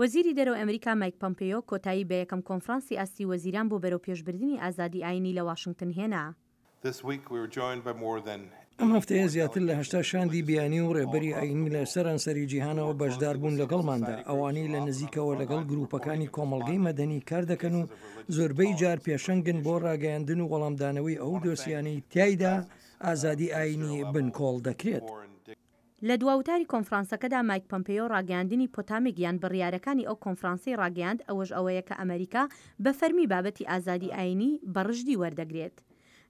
وەزیری دەرەوە ئەمریکا مایک پۆمپیۆ کۆتایی بە یەکەم کۆنفرانسی ئاستی وەزیران بۆ بەرەو پێشبردننی ئازادی ئاینی لە واشنگتن هێنا. ئەم هەفتەیە زیاتر لە 80 شاندی بیانی و ڕێبەری ئاینی لە سەرانسەری جیهانەوە بەشدار بوون لەگەڵماندا، ئەوانەی لە نزیکەوە لەگەڵ گروپەکانی کۆمەڵگەی مەدەنی کار دەکەن و زۆربەی جار پێشەنگن بۆ ڕاگەیاندن و وەڵامدانەوەی ئەو دۆسیانەی تایدا ئازادی ئاینی بنکۆڵ دەکرێت. لە دواوتاری کۆنفرانسەکەدا مایک پۆمپیۆ ڕاگەاندنی پۆتامێکیان بڕیارەکانی ئەو کۆنفرانسی ڕاگەاند، ئەوەش ئەوەیە کە ئەمریکا بە فەرمی بابەتی ئازادی ئاینی بەڕژدی وەردەگرێت.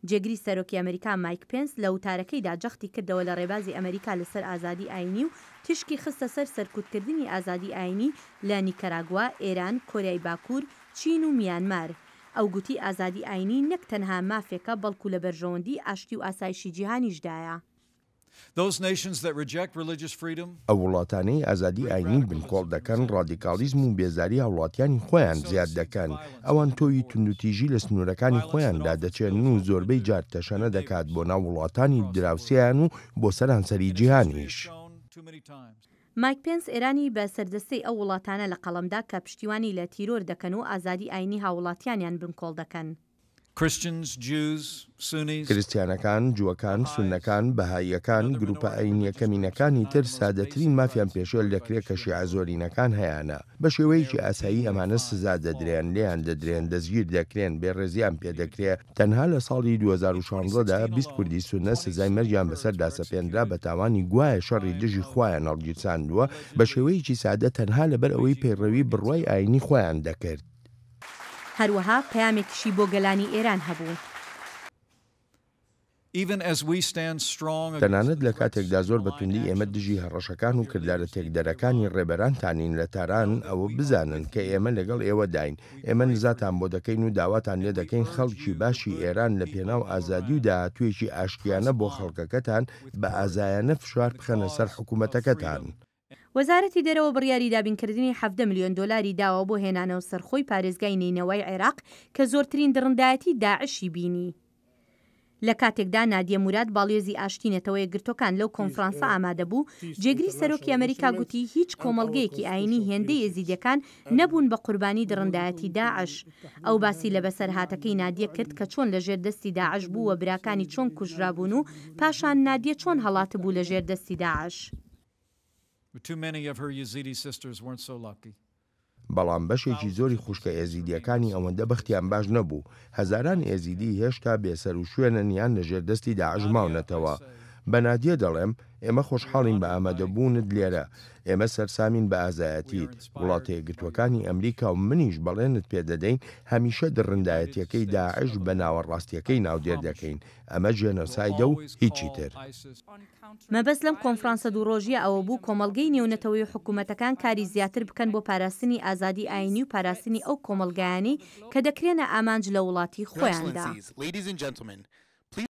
جێگری سەرۆکی ئەمریکا مایک پێنس لە وتارەکەیدا جەختی کردەوە لە ڕێبازی ئەمریکا لەسەر ئازادی ئاینی و تشکی خستە سەر سەرکوتکردنی ئازادی ئاینی لە نیکەراگوا، ئێران، کۆریای باکوور، چین و میانمار. ئەو گوتی ئازادی ئاینی نەک تەنها مافێکە بەڵکو لە بەرژەوەندی ئاشتی و ئاسایشی جیهانیشدایە. ئەو وڵاتانەی ئازادی ئاینی بنکۆڵ دەکەن ڕادیکالیزم و بێزاری هاوڵاتیانی خۆیان زیاد دەکەن، ئەوان تۆی توندوتیژی لە سنوورەکانی خۆیاندا دەچێن و زۆربەی جار تەشەنە دەکات بۆ ناو وڵاتانی دراوسیان و بۆ سەرانسەری جیهانیش. مایک پێنس ئێرانی بە سەردەستەی ئەو وڵاتانە لە قەڵەمدا کە پشتیوانی لە تیرۆر دەکەن و ئازادی ئاینی هاوڵاتیانیان بنکۆڵ دەکەن. کریستیانەکان، جووەکان، سوننەکان، بەهاییەکان، گروپە ئاینیە کەمینەکانی تر سادەترین مافیان پێشێل دەکرێت کە شیعە زۆرینەکان هەیەە. بە شێوەیەکی ئاسایی ئەمانە سزا دەدرێن، لێیان دەدرێن، دەستگیر دەکرێن، بێڕێزیان پێدەکرێت. تەنها لە ساڵی 2016دا 20 کوردی سوننە سزای مەرجیان بەسەردا سەپێنرا بە تاوانی گوایە شەڕی دژی خۆیان هەڵگیرساندووە، بە شێوەیەکی سادە تەنها لەبەر ئەوەی پەیڕەوی بڕوای ئاینی خۆیان دەکرد. هەروەها پەیامێکیشی بۆ گەلانی ئێران هەبوو. تەنانەت لە کاتێکدا زۆر بەتوندی ئێمە دژی هەڕەشەکان و کردارە تێکدەرەکانی ڕێبەرانتانین لە تاران ئەوە بزانن کە ئێمە لەگەڵ ئێوە داین، ئێمە نزاتان بۆ دەکەین و داواتان لێ دەکەین خەڵکی باشی ئێران لە پێناو ئازادی و داهاتوێکی ئاشتیانە بۆ خەڵکەکەتان بە ئازایانە فشار بخەنە سەر حکوومەتەکەتان. وەزارەتی دەرەوە بڕیاری دابینکردنی 7 ملیۆن دۆلاری داوە بۆ هێنانەوە سەرخۆی پارێزگای نینەوەی عێراق کە زۆرترین دڕندایەتی داعشی بینی. لە کاتێکدا نادیە موراد باڵێزی ئاشتینێتەوە یەکگرتوەکان لەو کۆنفرانسە ئامادە بوو، جێگری سەرۆکی ئەمریکا گوتی هیچ کۆمەڵگەیەکی ئاینی هێندەی یەزیدیەکان نەبوون بە قوربانی دڕندایەتی داعش. ئەو باسی لە بەسەرهاتەکەی نادیە کرد کە چۆن لە ژێردەستی داعش بوو و براکانی چۆن کوژرابوون و پاشان نادیە چۆن هەڵاتە بوو لە ژێردەستی داعش. بەڵام بەشێکی زۆری خوشکە ئێزیدیەکانی ئەوەندە بەختیان باش نەبوو. هەزاران ئێزیدی هێشتا بێسەر و شوێنن یان لە ژێردەستی داعش ماونەتەوە. بە نادیە دەڵێم ئێمە خۆشحاڵین بە ئامادەبوونت لێرە، ئێمە سەرسامین بە ئازایەتیت. وڵاتە یەکگرتوەکانی ئەمریکا و منیش بەڵێنت پێدەدەین هەمیشە دڕندایەتیەکەی داعش بە ناوەڕاستیەکەی ناودێر دەکەین. ئەمە جێنۆسایدە و هیچی تر. مەبەست لەم کۆنفرانسە دووڕۆژیە ئەوە بوو کۆمەڵگەی نێونەتەوەی حکوومەتەکان کاری زیاتر بکەن بۆ پاراستنی ئازادی ئاینی و پاراستنی ئەو کۆمەڵگایانی کە دەکرێنە ئامانج لە وڵاتی خۆیاندا.